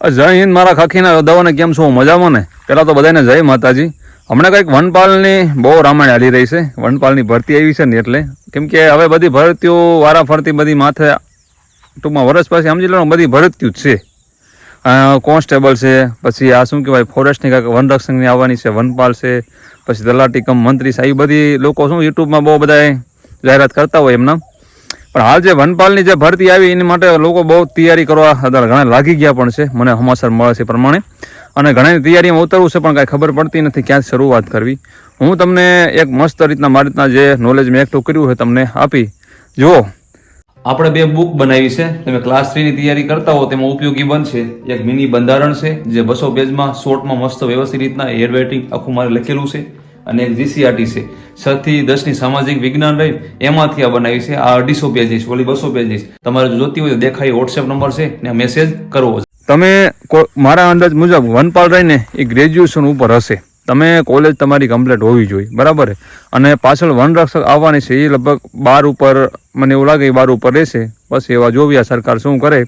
જય હિન્દ મારા ખાખીના યોદ્ધાઓને કેમ છો? મજામાં ને? પહેલાં તો બધાને જય માતાજી. હમણાં કંઈક વનપાલની બહુ રામાયણ હાલી રહી છે. વનપાલની ભરતી આવી છે ને એટલે કેમ કે હવે બધી ભરતીઓ વારાફરતી બધી માથે ટૂંકમાં વર્ષ પછી સમજી લો બધી ભરતીઓ જ છે. કોન્સ્ટેબલ છે, પછી આ શું કહેવાય ફોરેસ્ટની કાંઈક વનરક્ષકની આવવાની છે, વનપાલ છે, પછી તલાટી કમ મંત્રી છે. એ બધી લોકો શું યુટ્યુબમાં બહુ બધા જાહેરાત કરતા હોય એમના. પણ હાલ જે વનપાલની જે ભરતી આવી એની માટે લોકો બહુ તૈયારી કરવા અત્યારે ઘણા લાગી ગયા પણ છે, મને સમાચાર મળે છે પ્રમાણે. અને ઘણી તૈયારીમાં ઉતરવું છે પણ કાંઈ ખબર પડતી નથી ક્યાં શરૂઆત કરવી. હું તમને એક મસ્ત રીતના મારી રીતના જે નોલેજ મેં એકઠું કર્યું હોય તમને આપી જુઓ. આપણે બે બુક બનાવી છે, તમે ક્લાસ 3 ની તૈયારી કરતા હો તેમાં ઉપયોગી બનશે. એક મિની બંધારણ છે જે 200 પેજમાં શોર્ટમાં મસ્ત વ્યવસ્થિત રીતના હેડ રાઇટિંગ આખું મારે લખેલું છે. અને એક જીસીઆરટી છે 6 થી 10 ની સામાજિક વિજ્ઞાન રહી એમાંથી આ બનાવી છે. આ 250 પેજીસ ઓલી 200 પેજીસ તમારે જો જોતી હોય તો દેખાય વોટ્સએપ નંબર છે ને મેસેજ કરવો. તમે મારા અંદાજ મુજબ વનપાલ રહીને એ ગ્રેજ્યુએશન ઉપર હશે. તમે કોલેજ તમારી કમ્પ્લીટ હોવી જોઈએ, બરાબર. અને પાછળ વનરક્ષક આવવાની છે એ લગભગ 12 ઉપર મને એવું લાગે 12 ઉપર રહેશે. બસ એવા જોવી આ સરકાર શું કરે.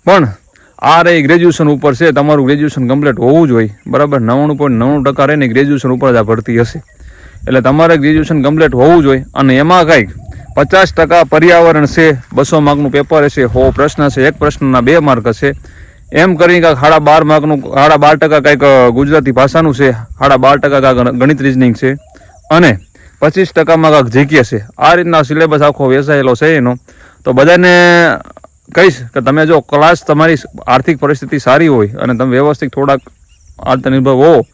પણ આ રહી ગ્રેજ્યુએશન ઉપર છે, તમારું ગ્રેજ્યુએશન કમ્પ્લીટ હોવું જોઈએ, બરાબર. 99.99% રહીને ગ્રેજ્યુએશન ઉપર જ આ ભરતી હશે. એટલે તમારે ગ્રેજ્યુએશન કમ્પ્લીટ હોવું જોઈએ. અને એમાં કંઈક 50% પર્યાવરણ છે, 200 માર્કનું પેપર હશે, 100 પ્રશ્ન છે, એક પ્રશ્નના 2 માર્ક હશે. એમ કરીને કાંઈક 12.5 માર્કનું 12% કંઈક ગુજરાતી ભાષાનું છે, 12.5% કાંઈક ગણિત રીઝનિંગ છે, અને 25%માં કાંઈક જીકે છે. આ રીતના સિલેબસ આખો વેચાયેલો છે એનો. તો બધાને કહીશ કે તમે જો ક્લાસ તમારી આર્થિક પરિસ્થિતિ સારી હોય અને તમે વ્યવસ્થિત થોડાક આત્મનિર્ભર હો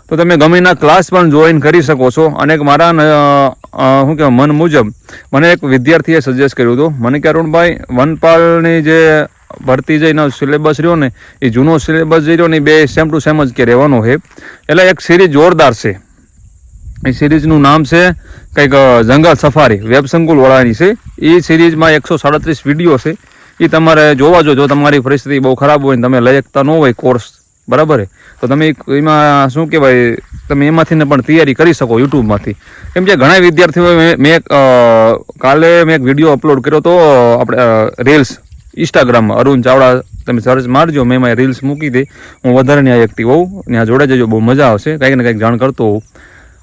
તો તમે ગમેના ક્લાસ પણ જોઈન કરી શકો છો. અને એક મારા શું કહેવાય મન મુજબ મને એક વિદ્યાર્થીએ સજેસ્ટ કર્યું હતું. મને કે અરુણભાઈ વનપાલની જે ભરતી જઈને સિલેબસ રહ્યો ને એ જૂનો સિલેબસ જે રહ્યો ને બે સેમ ટુ સેમ જ કે રહેવાનો છે. એટલે એક સિરીઝ જોરદાર છે. એ સિરીઝનું નામ છે કંઈક જંગલ સફારી, વેબ સંકુલ વાળાની છે. એ સિરીઝમાં 137 વિડીયો છે. એ તમારે જોવા જો તમારી પરિસ્થિતિ બહુ ખરાબ હોય ને તમે લયકતા ન હોય કોર્સ, બરાબર. તો તમે એમાં શું કહેવાય તમે એમાંથી પણ તૈયારી કરી શકો યુટ્યુબમાંથી. કેમ કે ઘણા વિદ્યાર્થીઓ મેં કાલે મેં એક વિડીયો અપલોડ કર્યો હતો આપણે રીલ્સ ઇન્સ્ટાગ્રામમાં. અરુણ ચાવડા તમે સર્ચ મારજો, મેં એમાં રીલ્સ મૂકી હતી. હું વધારે ત્યાં એક્ટિવ હોઉં, ત્યાં જોડે જજો, બહુ મજા આવશે. કંઈક ને કંઈક જાણ કરતો હોઉં.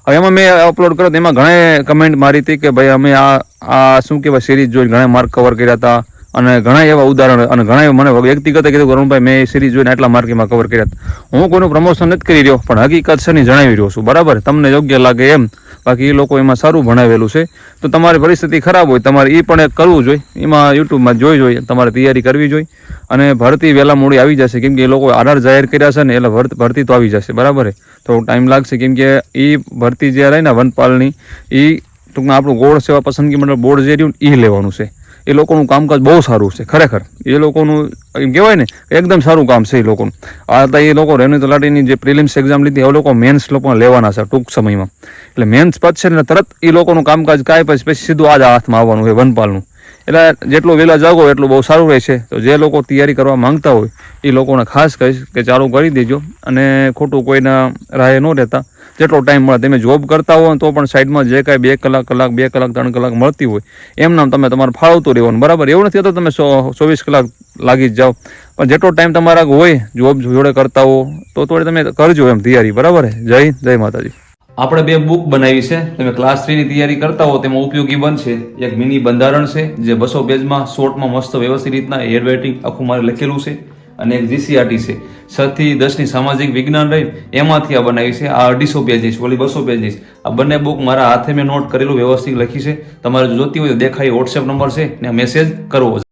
હવે એમાં મેં અપલોડ કર્યો એમાં ઘણા કમેન્ટ મારી હતી કે ભાઈ અમે આ શું કહેવાય સિરીઝ જોઈને ઘણા માર્ક કવર કર્યા હતા. અને ઘણા એવા ઉદાહરણ અને ઘણા મને વ્યક્તિગત કીધું અરુણભાઈ મેં એ સિરીઝ જોઈને આટલા માર્કમાં કવર કર્યા હતા. હું કોઈનું પ્રમોશન નથી કરી રહ્યો પણ હકીકત છે ને જણાવી રહ્યો છું, બરાબર. તમને યોગ્ય લાગે એમ. બાકી એ લોકો એમાં સારું ભણાવેલું છે. તો તમારી પરિસ્થિતિ ખરાબ હોય તમારે એ પણ એક કરવું જોઈએ. એમાં યુટ્યુબમાં જોઈએ તમારે તૈયારી કરવી જોઈએ. અને ભરતી વહેલા મોડી આવી જશે કેમ કે એ લોકો આધાર જાહેર કર્યા છે ને એટલે ભરતી તો આવી જશે, બરાબર. તો ટાઈમ લાગશે કેમ કે એ ભરતી જે રહી ને વનપાલની એ ટૂંકમાં આપણું ગોળ સેવા પસંદગી મંડળ બોર્ડ જે રહ્યું એ લેવાનું છે. એ લોકોનું કામકાજ બહુ સારું છે ખરેખર. એ લોકોનું એમ કહેવાય ને એકદમ સારું કામ છે એ લોકોનું. આ તો એ લોકો રેવન્યુ તલાટીની જે પ્રિલિમ્સ એક્ઝામ લીધી હવે લોકો મેન્સ લોકો લેવાના છે ટૂંક સમયમાં. એટલે મેન્સ પતશે ને તરત એ લોકોનું કામકાજ કાંઈ પછી સીધું આ જ હાથમાં આવવાનું હોય વનપાલનું. એટલે જેટલું વહેલા જાગો એટલું બહુ સારું રહેશે. તો જે લોકો તૈયારી કરવા માંગતા હોય એ લોકોને ખાસ કહીશ કે ચાલુ કરી દેજો. અને ખોટું કોઈના રાહે ન રહેતા જેટલો ટાઈમ મળે તમે જોબ કરતા હો તો પણ સાઈડમાં જે કાંઈ 2 કલાક 2 કલાક 3 કલાક મળતી હોય એમ નામ તમે તમારે ફાળવતું રહેવાનું, બરાબર. એવું નથી હોતું તમે 24 કલાક લાગી જ જાઓ. પણ જેટલો ટાઈમ તમારા હોય જોબ જોડે કરતા હો તો થોડી તમે કરજો એમ તૈયારી, બરાબર. જય હિન્દ, જય માતાજી. આપણે બે બુક બનાવી છે, તમે ક્લાસ 3 ની તૈયારી કરતા હો તેમાં ઉપયોગી બનશે. એક મિની બંધારણ છે જે 200 પેજમાં શોર્ટમાં મસ્ત વ્યવસ્થિત રીતના હેડ રાઇટિંગ આખું મારે લખેલું છે. અને એક જીસીઆરટી છે 6 થી 10 ની સામાજિક વિજ્ઞાન રહી એમાંથી આ બનાવી છે. આ 250 પેજીસ ઓલી 200 પેજીસ. આ બંને બુક મારા હાથે મેં નોટ કરેલું વ્યવસ્થિત લખી છે. તમારે જો જોતી હોય તો દેખાય વોટ્સએપ નંબર છે ને મેસેજ કરવો.